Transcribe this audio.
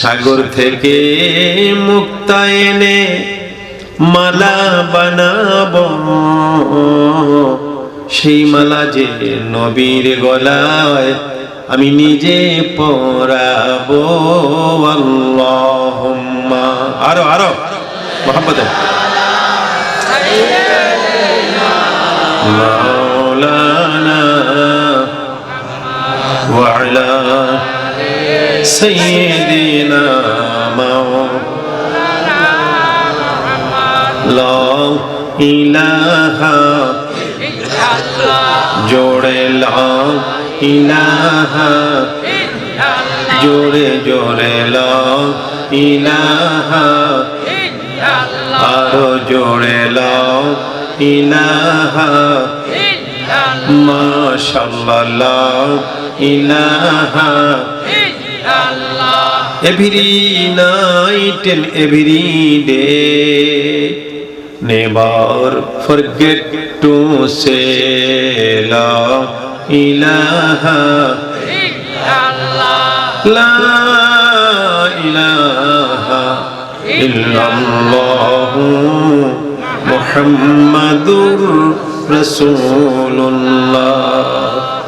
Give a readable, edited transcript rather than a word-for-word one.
সাগর থেকে মুক্তা এনে মালা বানাবো, সেই মালা যে নবীর গলায় আমি নিজে পরাবো। আল্লাহুম্মা, আরো আরো মোহাম্মদে মাওলানা ওয়া আলা সাইয়্যিদিনা লা ইলাহা জোড়ে লা ইলাহা, জোরে জোরে লা ইলাহা, আরো জোরে লা ইলাহা, মাশাআল্লাহ লা ইলাহা। Every night and every day, never forget to say La ilaha illallah, La ilaha illallah, Muhammadur Rasulullah.